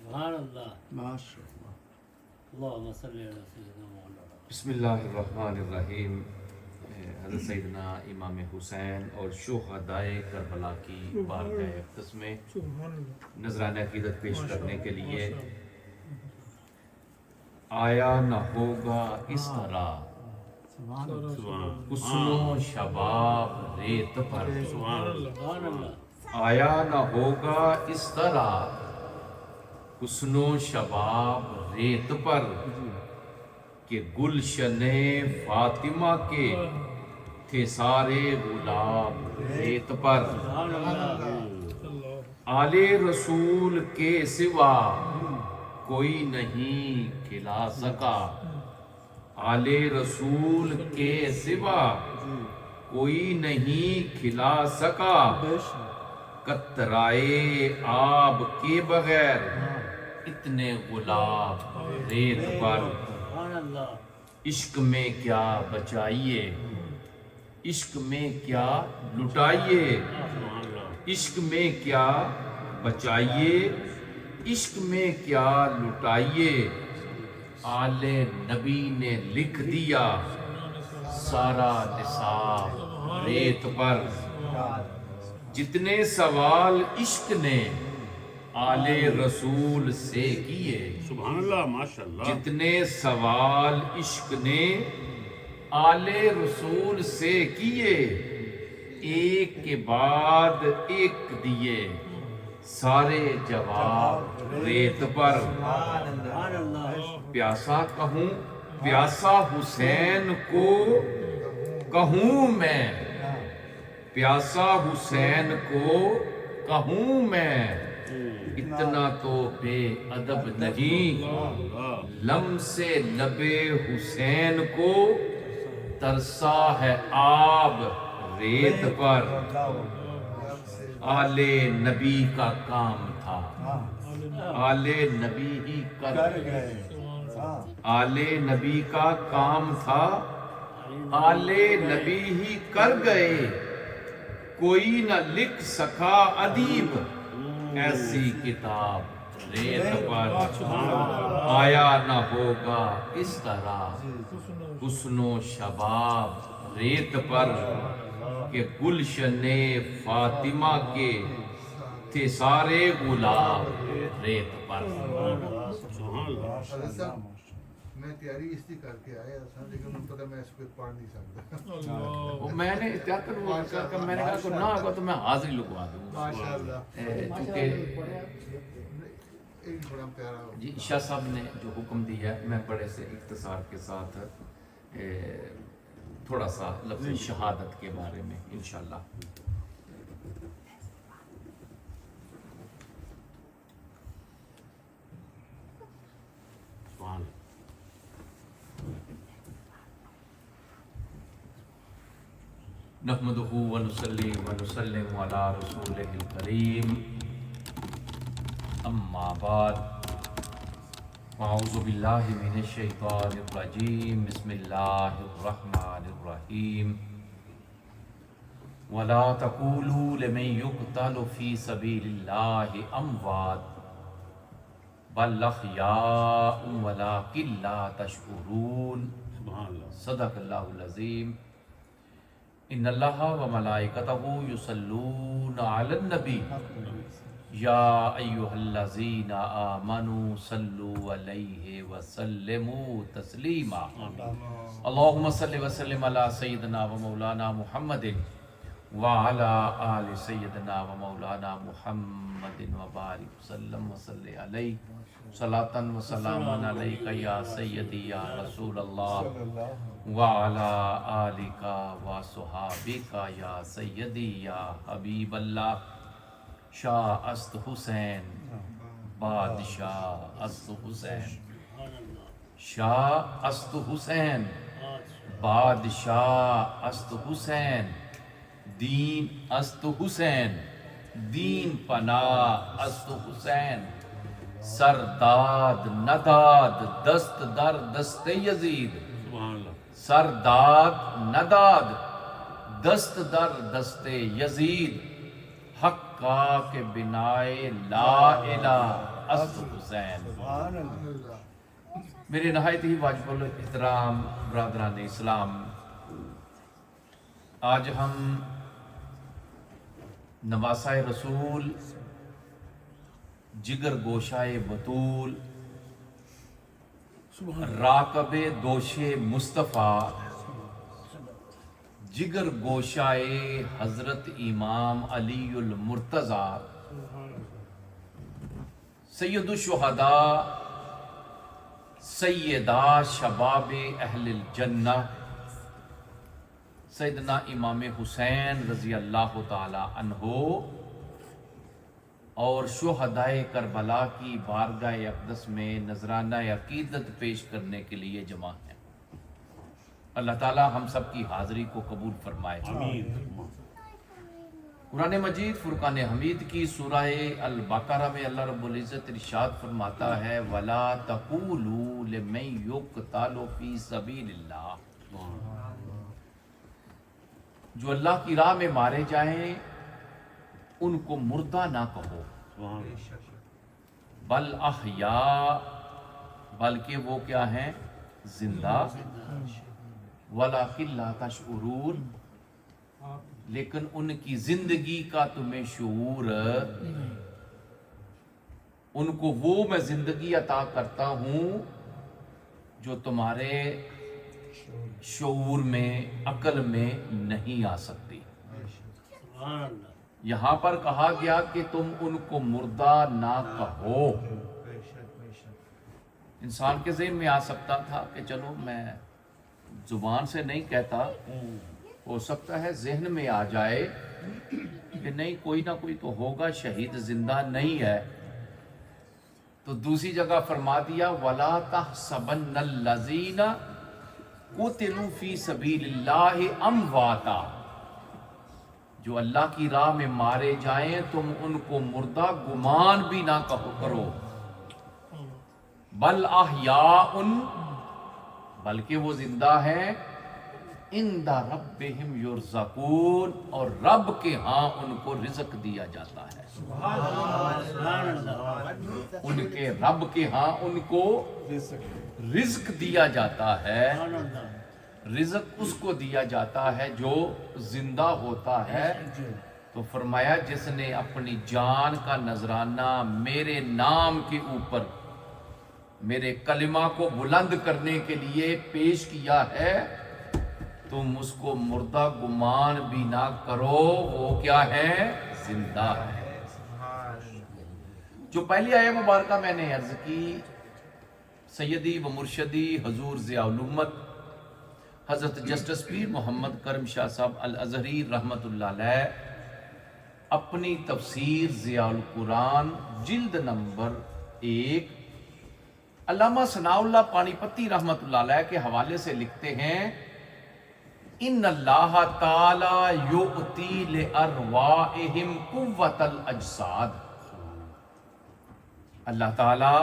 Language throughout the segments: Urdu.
سبحان اللہ ماشاء اللہ. اللہم صلی علی سیدنا مولانا. بسم اللہ الرحمن الرحیم. حضرت سیدنا امام حسین اور شہدائے کربلا کی بارگاہ اقدس میں نذرانہ عقیدت پیش کرنے کے لیے آیا نہ ہوگا اس طرح حسن و شباب ریت پر. سبحان اللہ. آیا نہ ہوگا اس طرح حسن و شباب ریت پر کہ گلشن فاطمہ کے تھے سارے گلاب ریت پر. سبحان اللہ. آل رسول کے سوا کوئی نہیں کھلا سکا. آل رسول کے سوا کوئی نہیں کھلا سکا. قطرائے آب کے بغیر اتنے گلاب ریت پر. سبحان اللہ. عشق میں کیا بچائیے، عشق میں کیا لٹائیے، عشق میں کیا بچائیے، عشق میں کیا لٹائیے. آل نبی نے لکھ دیا سارا نصاب ریت پر. جتنے سوال عشق نے آل رسول سے کیے، سبحان اللہ ماشاءاللہ. جتنے سوال عشق نے آل رسول سے کیے، ایک کے بعد ایک دیے سارے جواب ریت پر. سبحان اللہ. پیاسا کہوں، پیاسا حسین کو کہوں میں، پیاسا حسین کو کہوں میں. اتنا تو بے ادب نہیں لم سے لبے حسین کو ترسا ہے آب ریت پر. آل نبی کا کام تھا، آل نبی ہی کر گئے. آل نبی کا کام تھا، آل نبی ہی کر گئے. کوئی نہ لکھ سکا ادیب ایسی کتاب ریت پر. آیا نہ ہوگا اس طرح حسن و شباب ریت پر کہ گلشن فاطمہ کے تھے سارے گلاب ریت پر. میں تیاری اس کی کر کے آیا تھا لیکن ان پتہ میں اس کو پڑھ نہیں سکتا. وہ میں نے احتیاط کر میں نے کہا کہ نہ ہوگا تو میں حاضری لگوا دوں گا. ماشاءاللہ. چونکہ ایک بڑا پیارا جی شاہ صاحب نے جو حکم دیا ہے میں بڑے سے اختصار کے ساتھ تھوڑا سا لفظ شہادت کے بارے میں انشاءاللہ. نحمدہ ونصلی ونسلم علی رسولہ الکریم. اما بعد اعوذ باللہ من الشیطان الرجیم. بسم اللہ الرحمن الرحیم. ولا تقولوا لمن يقتل في سبيل الله اموات بل احیاء ولکن لا تشعرون. سبحان اللہ. صدق اللہ العظیم. ان اللہ و ملائکتہ یصلون علی النبی یا ایہا الذین آمنوا صلوا علیہ وسلموا تسلیما. اللہم صل وسلم علی سیدنا و مولانا محمد وعلی آل سیدنا و مولانا محمد وبارک وسلم وصلی علیہ صلاۃ و سلاما علیک یا سیدی یا رسول اللہ وعلی آلک و صحابک یا سیدی یا حبیب اللہ. شاہ است حسین بادشاہ است حسین. شاہ است حسین بادشاہ است حسین. دین است حسین دین پناہ است حسین. سرداد نداد دست در دست یزید. سبحان اللہ. سرداد نداد دست در دست یزید. حقا کے بنائے لا الہ الاسد حسین۔ میرے نہایت ہی واجب الاحترام برادران اسلام، آج ہم نواسہ رسول، جگر گوشائے بطول، راکب دوش مصطفیٰ، جگر گوشائے حضرت امام علی المرتضیٰ، سید الشہداء، سیدہ شباب اہل الجنہ، سیدنا امام حسین رضی اللہ تعالی عنہ اور شہدائے کربلا کی بارگاہ اقدس میں نذرانہ عقیدت پیش کرنے کے لیے جمع ہیں۔ اللہ تعالی ہم سب کی حاضری کو قبول فرمائے۔ قرآن مجید فرقان حمید کی سورہ البقرہ میں اللہ رب العزت ارشاد فرماتا ہے وَلَا تَقُولُوا لِمَن يُقْتَلُ فِي سَبِيلِ اللَّهِ، جو اللہ کی راہ میں مارے جائیں ان کو مردہ نہ کہو، بل احیاء، بلکہ وہ کیا ہیں؟ زندہ، وَلَٰكِن لَا تَشْعُرُونَ، لیکن ان کی زندگی کا تمہیں شعور، ان کو وہ میں زندگی عطا کرتا ہوں جو تمہارے شعور میں، عقل میں نہیں آ سکتی۔ یہاں پر کہا گیا کہ تم ان کو مردہ نہ کہو۔ انسان کے ذہن میں آ سکتا تھا کہ چلو میں زبان سے نہیں کہتا، ہو سکتا ہے ذہن میں آ جائے کہ نہیں کوئی نہ کوئی تو ہوگا، شہید زندہ نہیں ہے، تو دوسری جگہ فرما دیا وَلَا تَحْسَبَنَّ الَّذِينَ قُتِلُوا فِي سَبِيلِ اللَّهِ أَمْوَاتًا، جو اللہ کی راہ میں مارے جائیں تم ان کو مردہ گمان بھی نہ کرو، بل احیاء، بلکہ وہ زندہ ہیں، عند ربہم یرزقون، اور رب کے ہاں ان کو رزق دیا جاتا ہے۔ ان کے رب کے ہاں ان کو رزق دیا جاتا ہے۔ رزق اس کو دیا جاتا ہے جو زندہ ہوتا ہے۔ تو فرمایا جس نے اپنی جان کا نذرانہ میرے نام کے اوپر، میرے کلمہ کو بلند کرنے کے لیے پیش کیا ہے، تم اس کو مردہ گمان بھی نہ کرو، وہ کیا ہے؟ زندہ ہے۔ جو پہلی آیت مبارکہ میں نے عرض کی، سیدی و مرشدی حضور ضیاء الامت حضرت جسٹس پیر محمد کرم شاہ صاحب الازہری رحمت اللہ علیہ اپنی تفسیر ضیاء القرآن جلد نمبر 1 علامہ ثناء اللہ پانی پتی رحمت اللہ علیہ کے حوالے سے لکھتے ہیں ان اللہ تعالی یؤتی لارواحہم قوت الاجساد، اللہ تعالی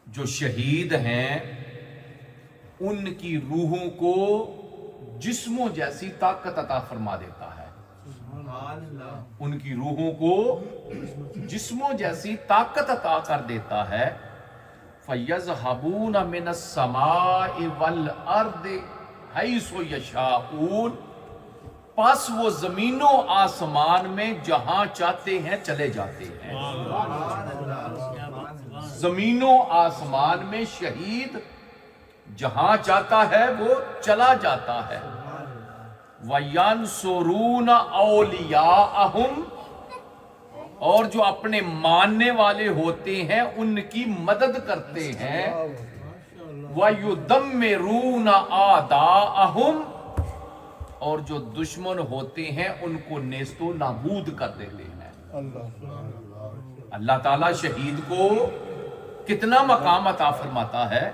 جو شہید ہیں ان کی روحوں کو جسموں جیسی طاقت عطا فرما دیتا ہے، ان کی روحوں کو جسموں جیسی طاقت عطا کر دیتا ہے۔ فَيَذْهَبُونَ مِنَ السَّمَاءِ وَالْأَرْضِ حَيْثُ يَشَاءُونَ، پس وہ زمین و آسمان میں جہاں چاہتے ہیں چلے جاتے ہیں۔ زمین و آسمان میں شہید جہاں چاہتا ہے وہ چلا جاتا ہے۔ وَيَنْصُرُونَ أَوْلِيَاءَهُمْ، اور جو اپنے ماننے والے ہوتے ہیں ان کی مدد کرتے ہیں۔ وَيُدَمِّرُونَ أَعْدَاءَهُمْ، اور جو دشمن ہوتے ہیں ان کو نیست و نابود کر دیتے ہیں۔ اللہ تعالیٰ شہید کو کتنا مقام عطا فرماتا ہے،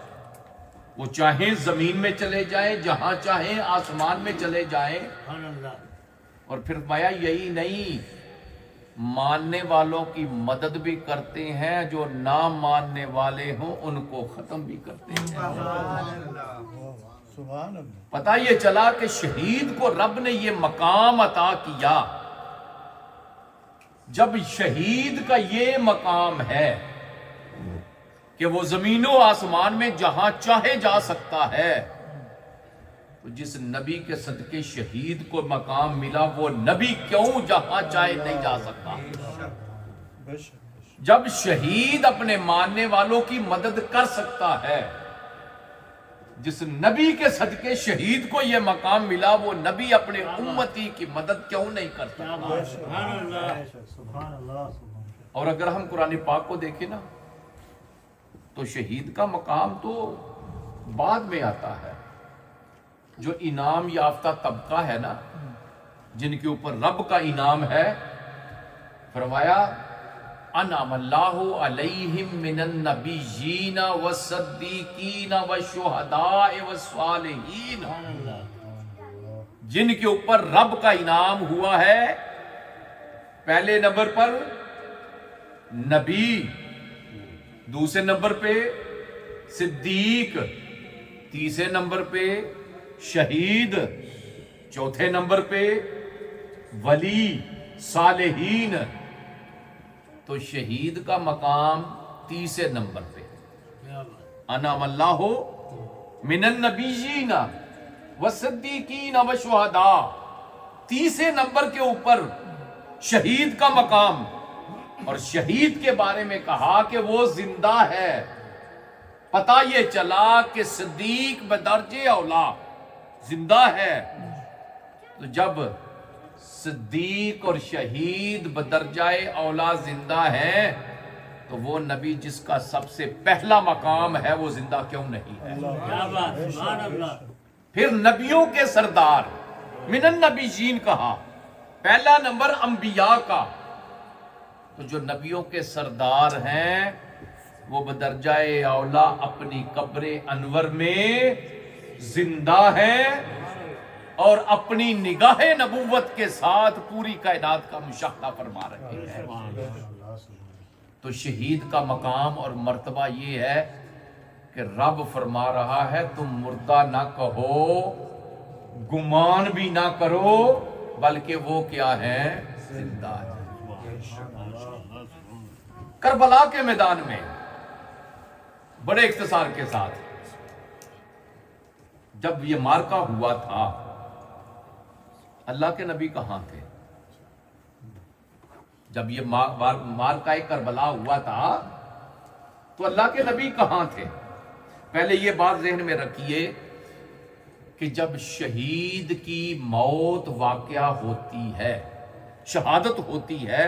وہ چاہیں زمین میں چلے جائیں، جہاں چاہیں آسمان میں چلے جائیں، اور پھر فرمایا یہی نہیں، ماننے والوں کی مدد بھی کرتے ہیں، جو نہ ماننے والے ہوں ان کو ختم بھی کرتے ہیں۔ پتہ یہ چلا کہ شہید کو رب نے یہ مقام عطا کیا جب شہید کا یہ مقام ہے کہ وہ زمین و آسمان میں جہاں چاہے جا سکتا ہے، تو جس نبی کے صدقے شہید کو مقام ملا وہ نبی کیوں جہاں چاہے نہیں جا سکتا؟ جب شہید اپنے ماننے والوں کی مدد کر سکتا ہے، جس نبی کے صدقے شہید کو یہ مقام ملا وہ نبی اپنے امتی کی مدد کیوں نہیں کرتا؟ سبحان اللہ اور اگر ہم قرآن پاک کو دیکھیں نا تو شہید کا مقام تو بعد میں آتا ہے۔ جو انعام یافتہ طبقہ ہے نا، جن کے اوپر رب کا انعام ہے، فرمایا انعم اللہ علیہم من النبیین والصدیقین والشہداء والصالحین، جن کے اوپر رب کا انعام ہوا ہے، پہلے نمبر پر نبی، دوسرے نمبر پہ صدیق، تیسرے نمبر پہ شہید، چوتھے نمبر پہ ولی، صالحین۔ تو شہید کا مقام تیسرے نمبر پہ، انعم اللہ من النبیین والصدیقین والشہداء، تیسرے نمبر کے اوپر شہید کا مقام۔ اور شہید کے بارے میں کہا کہ وہ زندہ ہے۔ پتہ یہ چلا کہ صدیق بدرجہ اولا زندہ ہے، تو جب صدیق اور شہید بدرجہ اولا زندہ ہیں تو وہ نبی جس کا سب سے پہلا مقام ہے وہ زندہ کیوں نہیں ہے؟ کیا بات، سبحان اللہ۔ پھر نبیوں کے سردار من النبیین کہا، پہلا نمبر انبیاء کا۔ تو جو نبیوں کے سردار ہیں وہ بدرجہ اولا اپنی قبر انور میں زندہ ہیں اور اپنی نگاہ نبوت کے ساتھ پوری کائنات کا مشاہدہ فرما رہے ہیں۔ تو شہید کا مقام اور مرتبہ یہ ہے کہ رب فرما رہا ہے تم مردہ نہ کہو، گمان بھی نہ کرو، بلکہ وہ کیا ہے؟ زندہ ہے۔ کربلا کے میدان میں بڑے اختصار کے ساتھ جب یہ مارکا ہوا تھا، اللہ کے نبی کہاں تھے؟ جب یہ مارکا کربلا ہوا تھا تو اللہ کے نبی کہاں تھے؟ پہلے یہ بات ذہن میں رکھیے کہ جب شہید کی موت واقعہ ہوتی ہے، شہادت ہوتی ہے،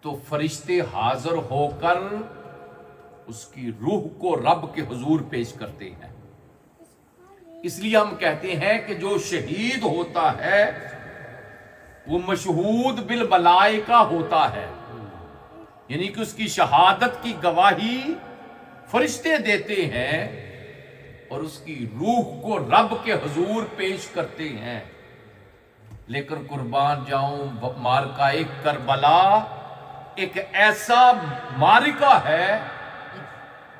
تو فرشتے حاضر ہو کر اس کی روح کو رب کے حضور پیش کرتے ہیں۔ اس لیے ہم کہتے ہیں کہ جو شہید ہوتا ہے وہ مشہود بالملائکہ ہوتا ہے، یعنی کہ اس کی شہادت کی گواہی فرشتے دیتے ہیں اور اس کی روح کو رب کے حضور پیش کرتے ہیں۔ لیکن قربان جاؤں، مارکہ کربلا ایک ایسا معرکہ ہے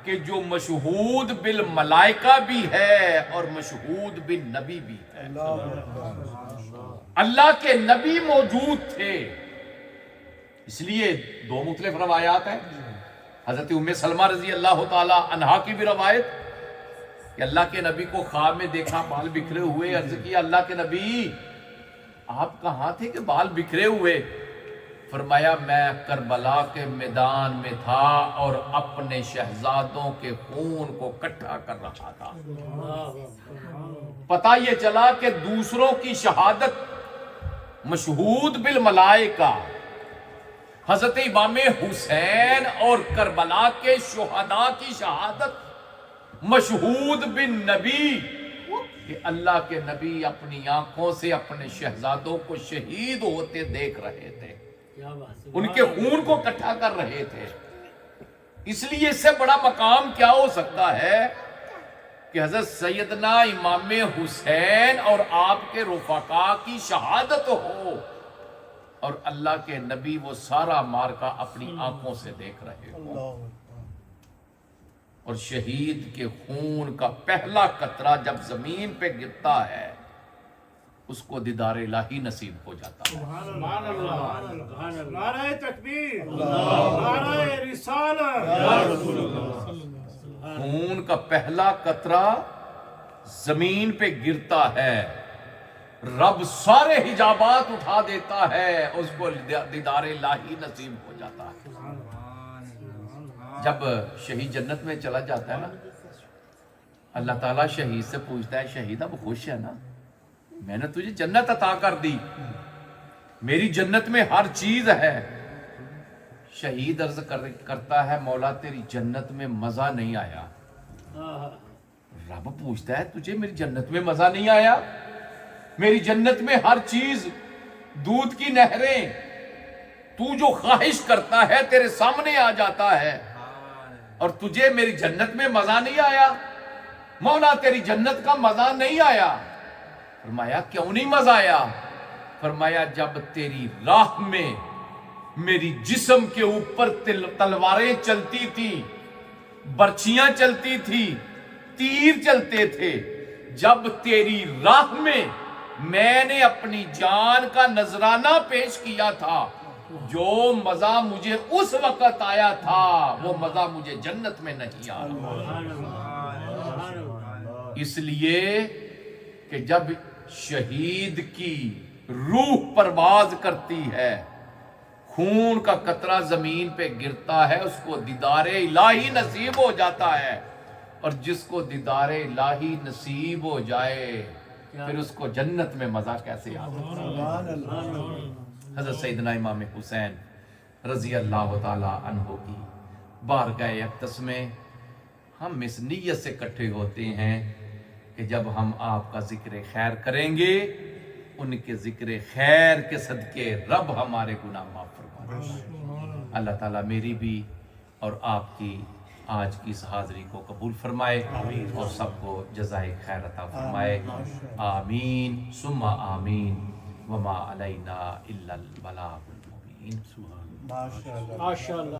کہ جو مشہود بالملائکہ بھی ہے اور مشہود بالنبی بھی ہے۔ اللہ کے نبی موجود تھے، اس لیے دو مختلف روایات ہیں۔ حضرت ام سلمہ رضی اللہ تعالی عنہا کی بھی روایت کہ اللہ کے نبی کو خواب میں دیکھا بال بکھرے ہوئے، عرض کیا اللہ کے نبی آپ کہاں تھے کہ بال بکھرے ہوئے؟ فرمایا میں کربلا کے میدان میں تھا اور اپنے شہزادوں کے خون کو اکٹھا کر رہا تھا۔ پتہ یہ چلا کہ دوسروں کی شہادت مشہود بالملائکہ، حضرت امام حسین اور کربلا کے شہداء کی شہادت مشہود بالنبی، کہ اللہ کے نبی اپنی آنکھوں سے اپنے شہزادوں کو شہید ہوتے دیکھ رہے تھے، ان کے خون کو اکٹھا کر رہے تھے۔ اس لیے اس سے بڑا مقام کیا ہو سکتا ہے کہ حضرت سیدنا امام حسین اور آپ کے رفقا کی شہادت ہو اور اللہ کے نبی وہ سارا مارکا اپنی آنکھوں سے دیکھ رہے ہو، اور شہید کے خون کا پہلا قطرہ جب زمین پہ گرتا ہے اس کو دیدار الہی نصیب ہو جاتا ہے۔ سبحان اللہ، نعرہ تکبیر، نعرہ رسالت، خون کا پہلا قطرہ زمین پہ گرتا ہے، رب سارے حجابات اٹھا دیتا ہے، اس کو دیدار الہی نصیب ہو جاتا ہے۔ جب شہید جنت میں چلا جاتا ہے نا، اللہ تعالیٰ شہید سے پوچھتا ہے، شہید اب خوش ہے نا؟ میں نے تجھے جنت عطا کر دی، میری جنت میں ہر چیز ہے۔ شہید عرض کرتا ہے، مولا تیری جنت میں مزہ نہیں آیا۔ رب پوچھتا ہے، تجھے میری جنت میں مزہ نہیں آیا؟ میری جنت میں ہر چیز، دودھ کی نہریں، تو جو خواہش کرتا ہے تیرے سامنے آ جاتا ہے، اور تجھے میری جنت میں مزہ نہیں آیا؟ مولا تیری جنت کا مزہ نہیں آیا۔ فرمایا کیوں نہیں مزہ آیا؟ فرمایا جب تیری راہ میں میری جسم کے اوپر تلواریں چلتی تھی، برچیاں چلتی تھی، تیر چلتے تھے، جب تیری راہ میں نے اپنی جان کا نذرانہ پیش کیا تھا، جو مزہ مجھے اس وقت آیا تھا وہ مزہ مجھے جنت میں نہیں آ رہا۔ اس لیے کہ جب شہید کی روح پرواز کرتی ہے، خون کا قطرہ زمین پہ گرتا ہے، اس کو دیدار الہی نصیب ہو جاتا ہے، اور جس کو دیدار الہی نصیب ہو جائے پھر اس کو جنت میں مزہ کیسے آتا ہے؟ حضرت سیدنا امام حسین رضی اللہ تعالی عنہ کی بارگاہ اقدس میں ہم اس نیت سے اکٹھے ہوتے ہیں کہ جب ہم آپ کا ذکر خیر کریں گے، ان کے ذکر خیر کے صدقے رب ہمارے گناہ معاف فرمائے۔ اللہ تعالیٰ میری بھی اور آپ کی آج کی اس حاضری کو قبول فرمائے اور سب کو جزائے خیر عطا فرمائے۔ آمین ثم آمین وما علینا الا البلاغ المبین۔ ماشاءاللہ۔